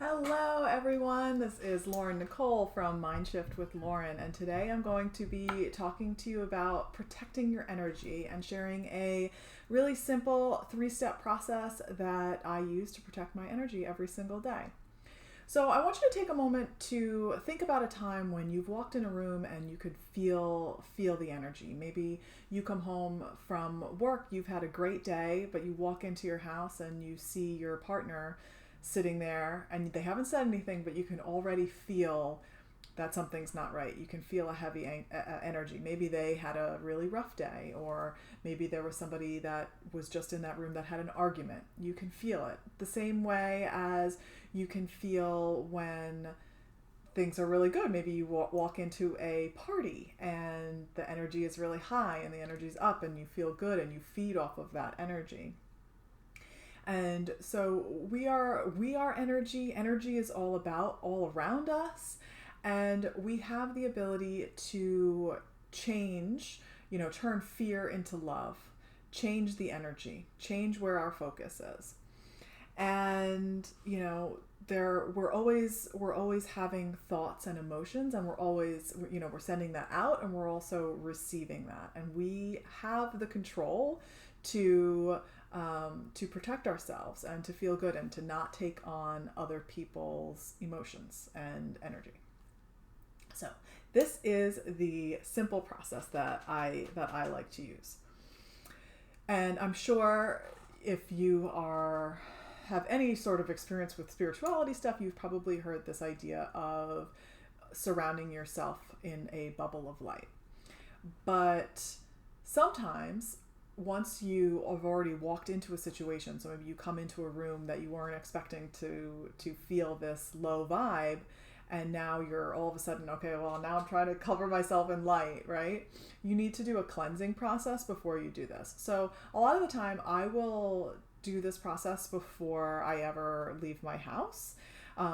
Hello, everyone. This is Lauren Nicole from Mindshift with Lauren, and today I'm going to be talking to you about protecting your energy and sharing a really simple three-step process that I use to protect my energy every single day. So, I want you to take a moment to think about a time when you've walked in a room and you could feel the energy. Maybe you come home from work, you've had a great day, but you walk into your house and you see your partner sitting there and they haven't said anything, but you can already feel that something's not right. You can feel a heavy energy. Maybe they had a really rough day, or maybe there was somebody that was just in that room that had an argument. You can feel it the same way as you can feel when things are really good. Maybe you walk into a party and the energy is really high and the energy's up and you feel good and you feed off of that energy. And so we are energy. Energy is all about all around us, and we have the ability to change, turn fear into love, change the energy, change where our focus is. And we're always having thoughts and emotions, and we're sending that out, and we're also receiving that, and we have the control to to protect ourselves and to feel good and to not take on other people's emotions and energy. So this is the simple process that I like to use. And I'm sure if you are have any sort of experience with spirituality stuff, you've probably heard this idea of surrounding yourself in a bubble of light. But sometimes once you have already walked into a situation, so maybe you come into a room that you weren't expecting to feel this low vibe, and now you're all of a sudden, okay, well, now I'm trying to cover myself in light, right? You need to do a cleansing process before you do this. So a lot of the time I will do this process before I ever leave my house.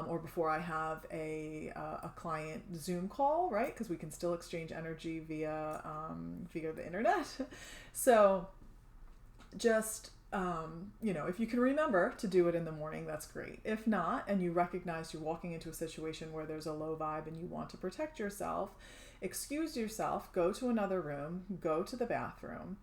Or before I have a client Zoom call, right? Because we can still exchange energy via the internet. So just if you can remember to do it in the morning, that's great. If not, and you recognize you're walking into a situation where there's a low vibe and you want to protect yourself, excuse yourself, go to another room, go to the bathroom.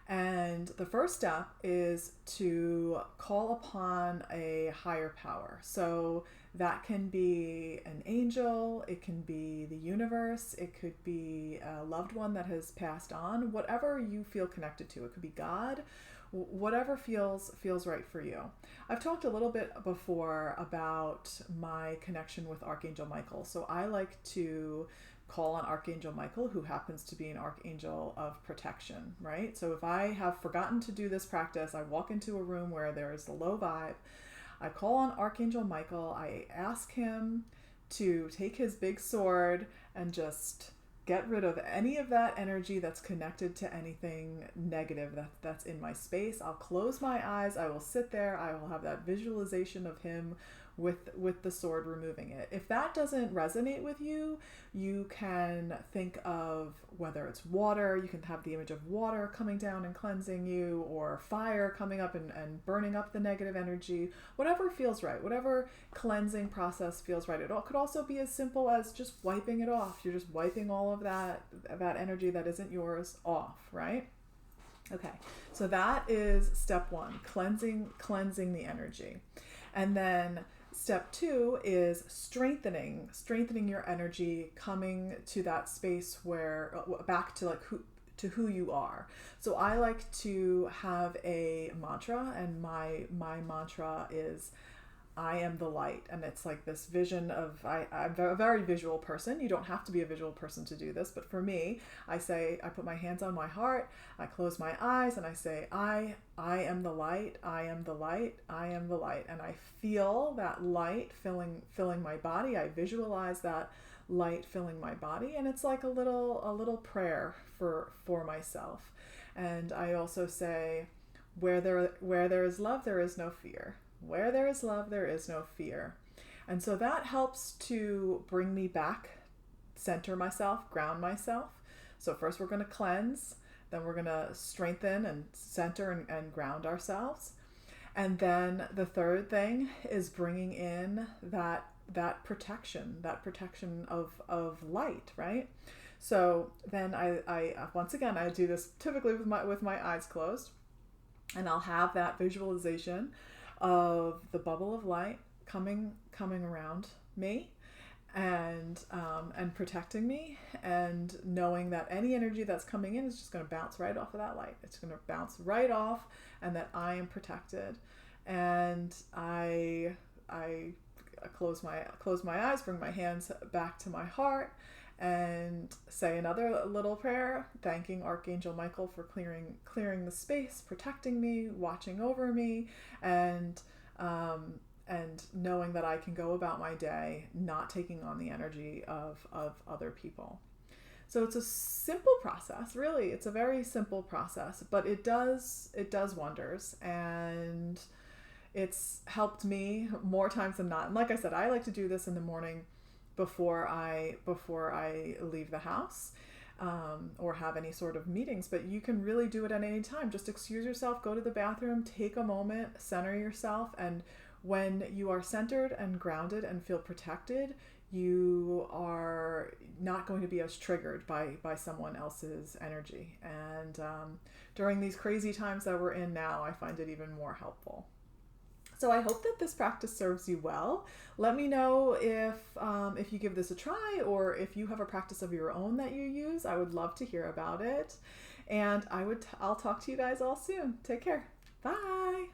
And the first step is to call upon a higher power. So that can be an angel, it can be the universe, it could be a loved one that has passed on, whatever you feel connected to. It could be God, whatever feels right for you. I've talked a little bit before about my connection with Archangel Michael. So I like to call on Archangel Michael, who happens to be an archangel of protection, right? So if I have forgotten to do this practice, I walk into a room where there's a low vibe, I call on Archangel Michael, I ask him to take his big sword and just get rid of any of that energy that's connected to anything negative that's in my space. I'll close my eyes, I will sit there, I will have that visualization of him with the sword removing it. If that doesn't resonate with you, you can think of whether it's water, you can have the image of water coming down and cleansing you, or fire coming up and burning up the negative energy, whatever feels right, whatever cleansing process feels right. It could also be as simple as just wiping it off. You're just wiping all of that energy that isn't yours off, right? Okay, so that is step one, cleansing the energy. And then step two is strengthening your energy, coming to that space where back to who you are. So I like to have a mantra, and my mantra is I am the light. And it's like this vision of, I'm a very visual person. You don't have to be a visual person to do this, but for me, I put my hands on my heart, I close my eyes, and I say, I am the light, I am the light, I am the light. And I feel that light filling my body. I visualize that light filling my body, and it's like a little prayer for myself. And I also say, where there is love, there is no fear. Where there is love, there is no fear. And so that helps to bring me back, center myself, ground myself. So first we're going to cleanse, then we're going to strengthen and center and ground ourselves. And then the third thing is bringing in that protection of light, right? So then I once again I do this typically with my eyes closed, and I'll have that visualization of the bubble of light coming around me, and protecting me, and knowing that any energy that's coming in is just going to bounce right off of that light. It's going to bounce right off, and that I am protected. And I close my eyes, bring my hands back to my heart, and say another little prayer, thanking Archangel Michael for clearing the space, protecting me, watching over me, and knowing that I can go about my day not taking on the energy of other people. So it's a simple process, really. It's a very simple process, but it does wonders, and it's helped me more times than not. And like I said, I like to do this in the morning before I leave the house, or have any sort of meetings. But you can really do it at any time. Just excuse yourself, go to the bathroom, take a moment, center yourself, and when you are centered and grounded and feel protected, you are not going to be as triggered by someone else's energy. And during these crazy times that we're in now, I find it even more helpful. So I hope that this practice serves you well. Let me know if you give this a try, or if you have a practice of your own that you use. I would love to hear about it. And I'll talk to you guys all soon. Take care. Bye.